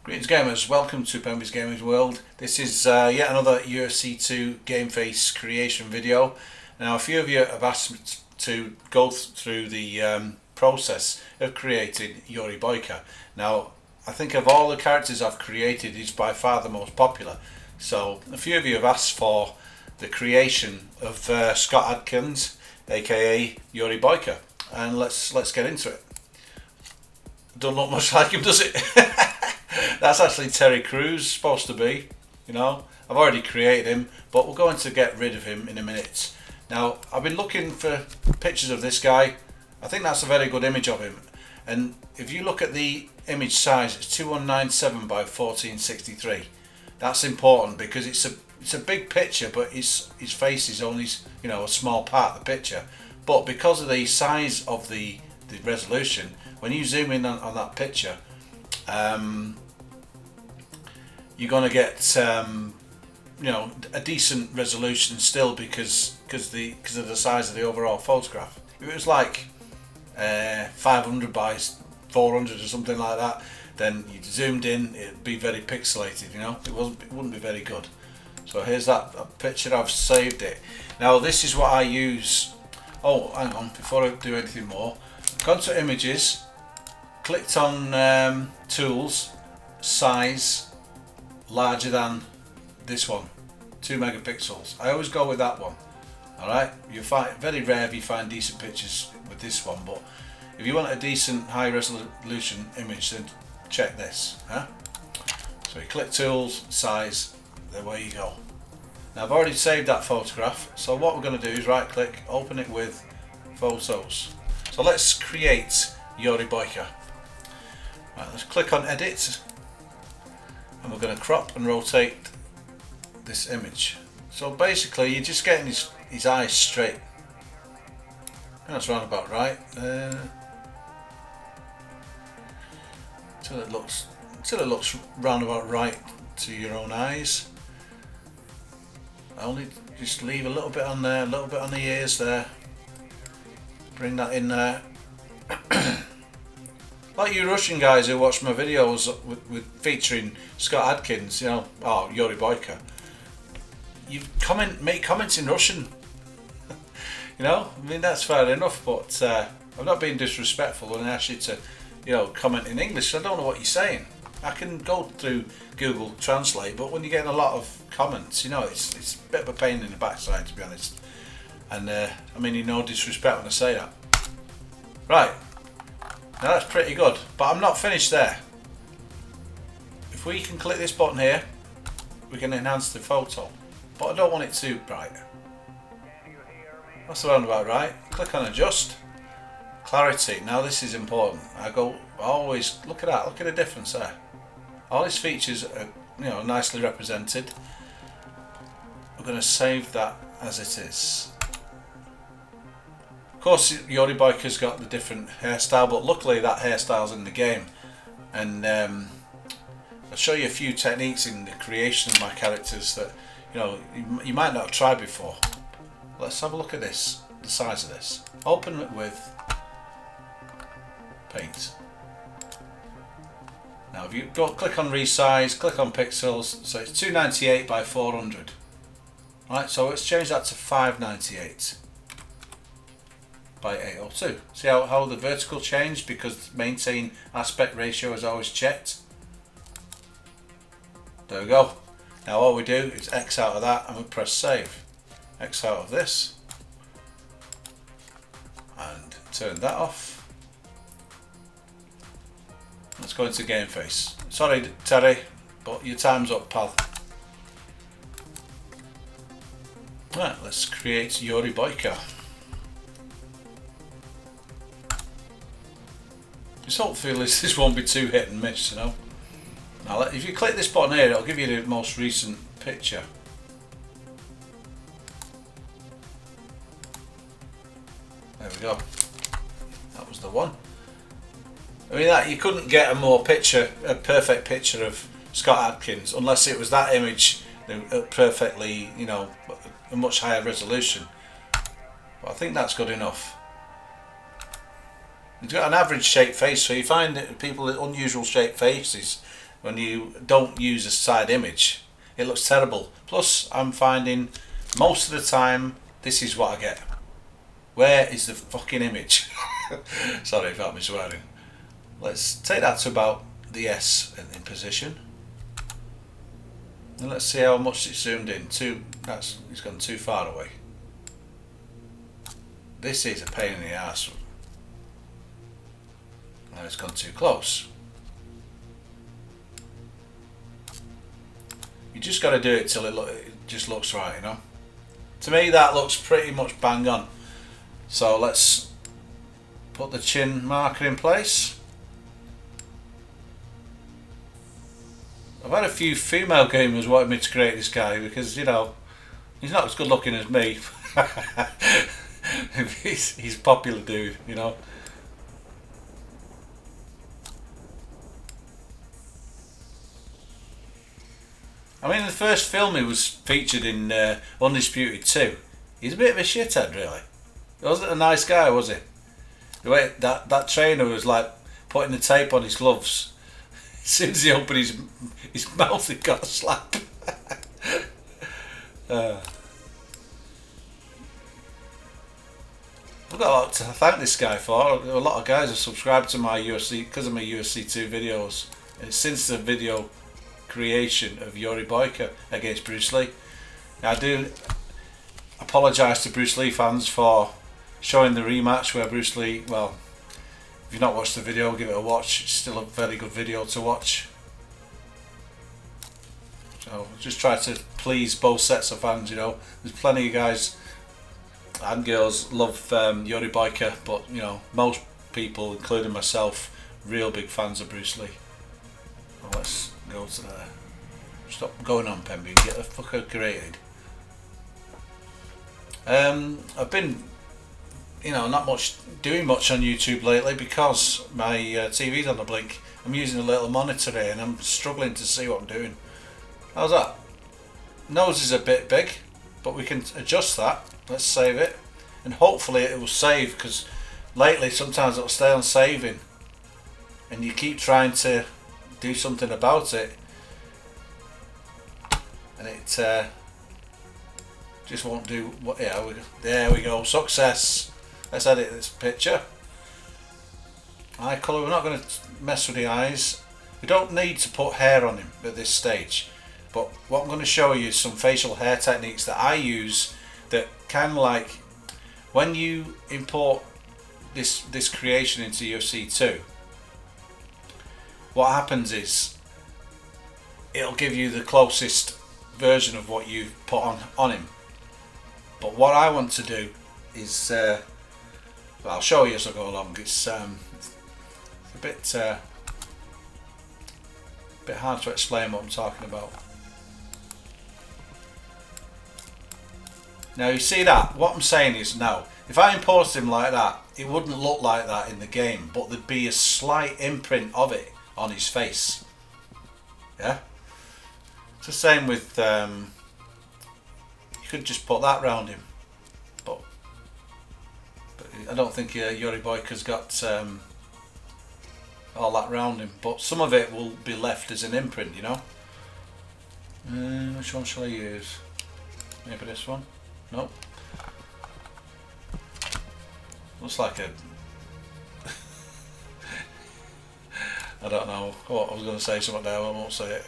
Greetings gamers, welcome to PEMBY'S Gaming World. This is yet another UFC 2 GameFace creation video. Now a few of you have asked me to go through the process of creating YURI BOYKA. Now I think of all the characters I've created, he's by far the most popular. So a few of you have asked for the creation of Scott Adkins, aka YURI BOYKA, and let's get into it. Don't look much like him, does it? That's actually Terry Crews, supposed to be, you know. I've already created him, but we're going to get rid of him in a minute. Now, I've been looking for pictures of this guy. I think that's a very good image of him. And if you look at the image size, it's 2197 by 1463. That's important because it's a big picture, but his face is only, you know, a small part of the picture. But because of the size of the resolution, when you zoom in on that picture, you're going to get you know, a decent resolution still because of the size of the overall photograph. If it was like 500 by 400 or something like that, then you zoomed in, it'd be very pixelated, you know. It wouldn't be very good. So here's that picture. I've saved it. Now this is what I use. Oh, hang on, before I do anything more, gone to images, clicked on tools, size, larger than this one, 2 megapixels. I always go with that one. Alright, you find very rare if you find decent pictures with this one, but if you want a decent high resolution image, then check this. So you click tools, size, there you go. Now I've already saved that photograph, so what we're going to do is right click, open it with photos. So let's create YURI BOYKA. Right, let's click on edit, and we're going to crop and rotate this image. So basically you're just getting his eyes straight. That's round about right. Until it looks round about right to your own eyes. I only just leave a little bit on there, a little bit on the ears there. Bring that in there. Like you Russian guys who watch my videos with featuring Scott Adkins, you know, oh, YURI BOYKA. You make comments in Russian. You know, I mean that's fair enough, but I'm not being disrespectful when I ask you to, you know, comment in English. I don't know what you're saying. I can go through Google Translate, but when you're getting a lot of comments, you know, it's a bit of a pain in the backside, to be honest. And I mean, you know, disrespect when I say that. Right. Now that's pretty good, but I'm not finished there. If we can click this button here, we can enhance the photo, but I don't want it too bright. That's around about right. Click on adjust. Clarity. Now this is important. I always look at that. Look at the difference there. All his features are, you know, nicely represented. I'm going to save that as it is. Of course, YURI BOYKA's got the different hairstyle, but luckily that hairstyle's in the game. And I'll show you a few techniques in the creation of my characters that, you know, you might not have tried before. Let's have a look at this, the size of this. Open it with paint. Now if you click on resize, click on pixels, so it's 298 by 400. Right, so let's change that to 598 by 802. See how the vertical changed because maintain aspect ratio is always checked. There we go. Now all we do is X out of that and we press save. X out of this and turn that off. Let's go into GameFace. Sorry Terry, but your time's up, pal. Right, let's create YURI BOYKA. Just hopefully this won't be too hit and miss, you know. Now if you click this button here, it'll give you the most recent picture. There we go. That was the one. I mean, that you couldn't get a perfect picture of Scott Adkins unless it was that image perfectly, you know, a much higher resolution. But I think that's good enough. He's got an average shaped face, so you find that people with unusual shaped faces when you don't use a side image, it looks terrible. Plus, I'm finding most of the time this is what I get. Where is the fucking image? Sorry if I'm swearing. Let's take that to about the S in position. And let's see how much it's zoomed in. It's gone too far away. This is a pain in the ass. Now it's gone too close. You just got to do it till it just looks right, you know. To me, that looks pretty much bang on. So let's put the chin marker in place. I've had a few female gamers wanting me to create this guy because, you know, he's not as good looking as me. he's a popular dude, you know. I mean, the first film he was featured in Undisputed 2, he's a bit of a shithead, really. He wasn't a nice guy, was he? The way that trainer was like putting the tape on his gloves. As soon as he opened his mouth, he got a slap. I've got a lot to thank this guy for. A lot of guys have subscribed to my UFC because of my UFC 2 videos. And since the video creation of YURI BOYKA against Bruce Lee. Now, I do apologise to Bruce Lee fans for showing the rematch where Bruce Lee, well, if you've not watched the video, give it a watch. It's still a very good video to watch. So just try to please both sets of fans, you know. There's plenty of guys and girls love YURI BOYKA, but you know, most people, including myself, real big fans of Bruce Lee. Well, let's go to there. Stop going on, Pemby, and get the fucker created. I've been, you know, not doing much on YouTube lately because my TV's on the blink. I'm using a little monitor here and I'm struggling to see what I'm doing. How's that? Nose is a bit big, but we can adjust that. Let's save it, and hopefully it will save, because lately sometimes it'll stay on saving and you keep trying to do something about it and it just won't do what. Yeah, there we go, success. Let's edit this picture. Eye colour, we're not going to mess with the eyes. We don't need to put hair on him at this stage, but what I'm going to show you is some facial hair techniques that I use that kind of like, when you import this creation into UFC 2, what happens is it'll give you the closest version of what you've put on him. But what I want to do is, well, I'll show you as I go along. It's a bit hard to explain what I'm talking about. Now you see that, what I'm saying is, now if I imported him like that, it wouldn't look like that in the game, but there'd be a slight imprint of it on his face. Yeah, it's the same with you could just put that round him, but I don't think YURI BOYKA's got all that round him, but some of it will be left as an imprint, you know. Which one shall I use? Maybe this one. Nope. Looks like a I don't know. Oh, I was going to say something there, I won't say it.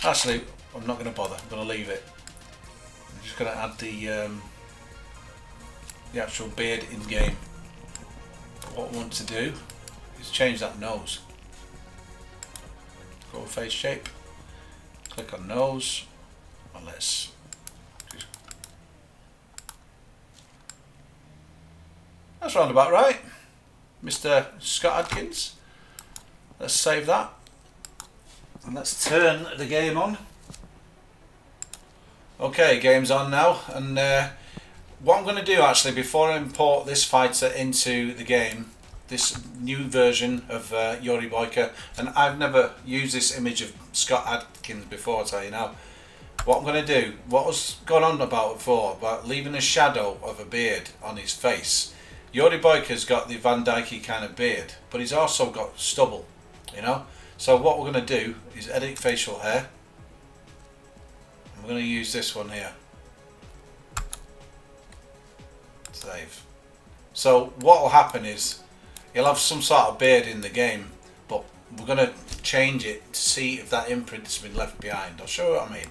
Actually, I'm not going to bother. I'm going to leave it. I'm just going to add the actual beard in game. But what I want to do is change that nose. Go to face shape. Click on nose, and let's just, that's round about right, Mr. Scott Adkins. Let's save that and let's turn the game on. Okay, game's on now, and what I'm going to do actually, before I import this fighter into the game, this new version of YURI BOYKA, and I've never used this image of Scott Adkins before, I'll tell you now. What I'm going to do, what was going on about before, about leaving a shadow of a beard on his face, Yuri Boyka's got the Van Dyke kind of beard, but he's also got stubble, you know. So what we're going to do is edit facial hair. I'm going to use this one here. Save. So what will happen is he'll have some sort of beard in the game, but we're going to change it to see if that imprint has been left behind. I'll show you what I mean.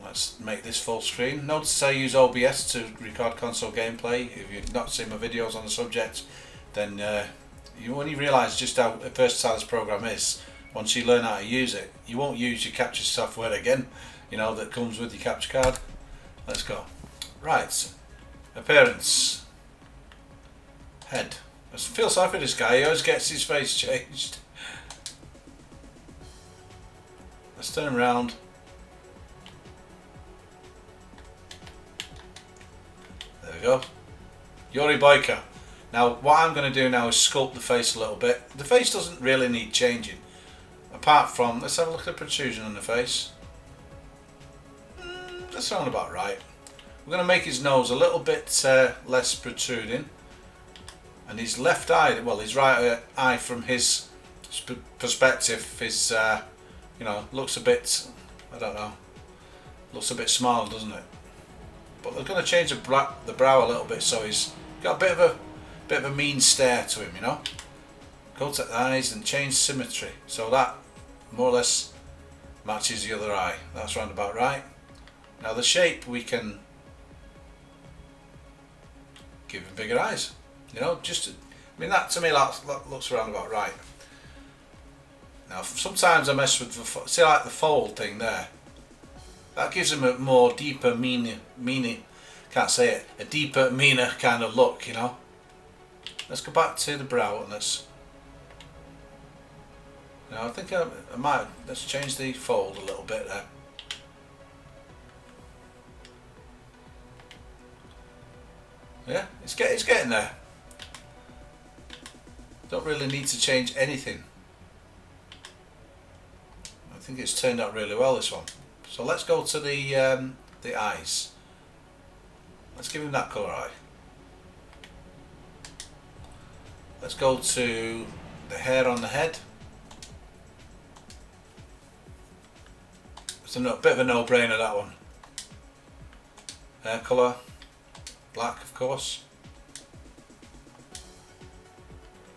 Let's make this full screen. Notice I use OBS to record console gameplay. If you've not seen my videos on the subject, then you only realise just how versatile this program is. Once you learn how to use it, you won't use your capture software again, you know, that comes with your capture card. Let's go. Right, appearance, head. I feel sorry for this guy, he always gets his face changed. Let's turn him around. There we go. Yuri Boyka. Now what I'm going to do now is sculpt the face a little bit. The face doesn't really need changing. Apart from, let's have a look at the protrusion on the face. That sounds about right. We're going to make his nose a little bit less protruding. And his left eye, well his right eye from his perspective is, you know, looks a bit, I don't know, looks a bit small, doesn't it? But we're going to change the brow a little bit so he's got a bit of a mean stare to him, you know. Go to the eyes and change symmetry so that more or less matches the other eye. That's round about right. Now the shape, we can give him bigger eyes, you know, just to, I mean, that to me looks around about right. Now sometimes I mess with the, see like the fold thing there, that gives him a more deeper, meaner, can't say it, a deeper, meaner kind of look, you know. Let's go back to the brow and let's, now I think I might, let's change the fold a little bit there. Yeah, it's getting there. Don't really need to change anything. I think it's turned out really well, this one. So let's go to the eyes. Let's give him that colour eye. Let's go to the hair on the head. It's a bit of a no-brainer, that one. Hair colour, black of course.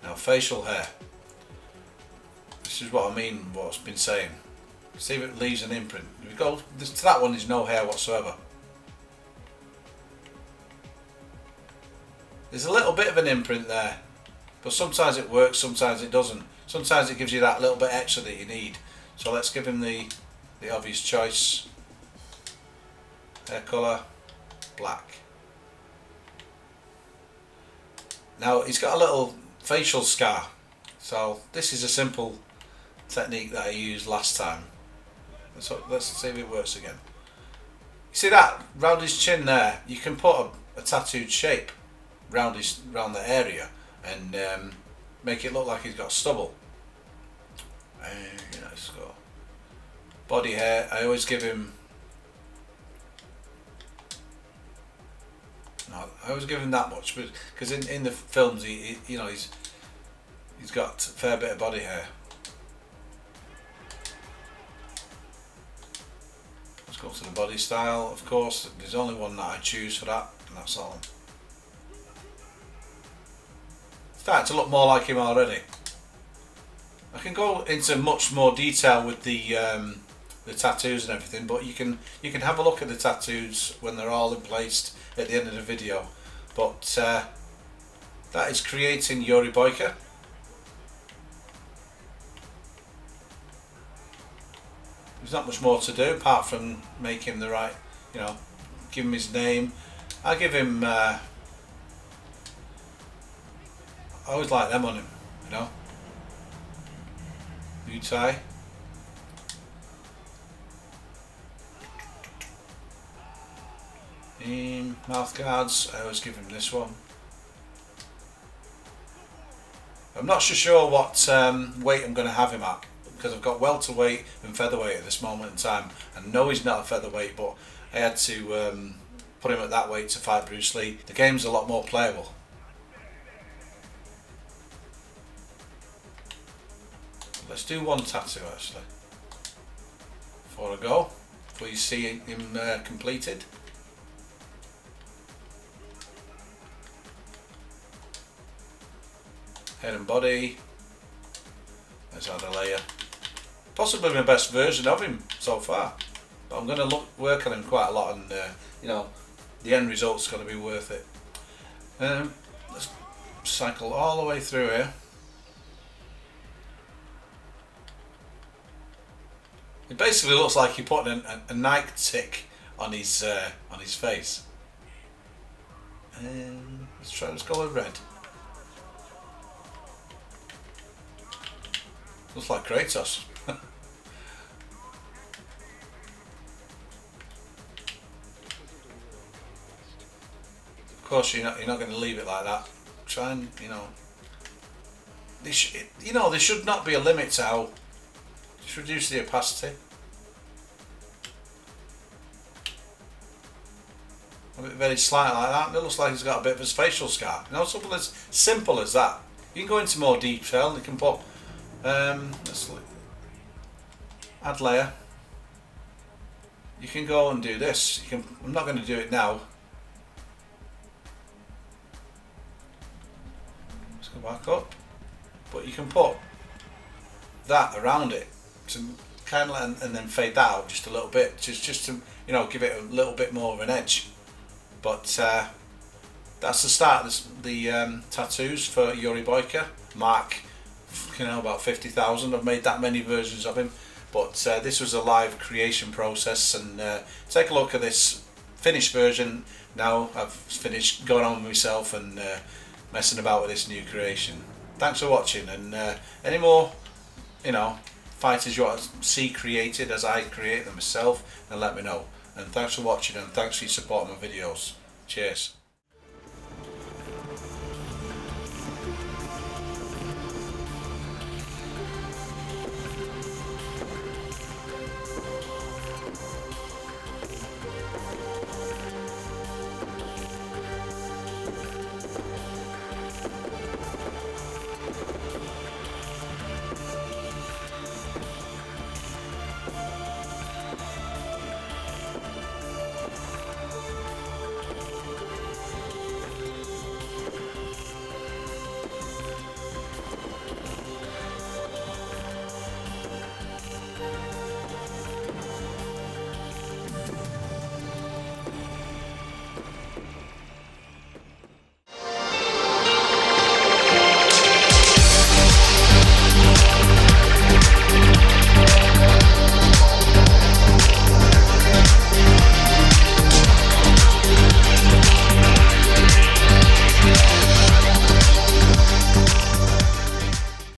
Now facial hair. This is what I mean, what's been saying. See if it leaves an imprint. If we go to that one, there's no hair whatsoever. There's a little bit of an imprint there, but sometimes it works, sometimes it doesn't. Sometimes it gives you that little bit extra that you need. So let's give him the obvious choice. Hair colour, black. Now he's got a little facial scar, so this is a simple technique that I used last time. Let's see if it works again. You see that round his chin there? You can put a tattooed shape round the area and make it look like he's got stubble. Let's go. Body hair. I always give him. No, I always give him that much, but because in the films, he you know, he's got a fair bit of body hair. Let's go to the body style. Of course, there's only one that I choose for that, and that's all. Starting to look more like him already. I can go into much more detail with the tattoos and everything, but you can have a look at the tattoos when they're all in place at the end of the video. But that is creating Yuri Boyka. There's not much more to do apart from make him the right, you know, give him his name. I give him, I always like them on him, you know. Mutai. Mouth guards, I always give him this one. I'm not so sure what weight I'm going to have him at, because I've got welterweight and featherweight at this moment in time. I know he's not a featherweight, but I had to put him at that weight to fight Bruce Lee. The game's a lot more playable. Let's do one tattoo actually. Before I go, please see him completed. Head and body. There's our layer. Possibly my best version of him so far, but I'm going to work on him quite a lot, and you know, the end result's going to be worth it. Let's cycle all the way through here. It basically looks like you're putting a Nike tick on his face. Let's go with red. Looks like Kratos. Of course, you're not going to leave it like that. Try and, you know, there should not be a limit to how. Just reduce the opacity. A bit very slight like that. It looks like he's got a bit of his facial scar. You know, something as simple as that. You can go into more detail and you can put. Let's add layer. You can go and do this. I'm not going to do it now. Let's go back up. But you can put that around it to kind of, and then fade that out just a little bit, just to, you know, give it a little bit more of an edge. But that's the start of the tattoos for Yuri Boyka. Mark, you know, about 50,000. I've made that many versions of him, but this was a live creation process, and take a look at this finished version. Now I've finished going on with myself and messing about with this new creation. Thanks for watching, and any more, you know, fighters you want to see created as I create them myself, then let me know. And thanks for watching, and thanks for your support on my videos. Cheers.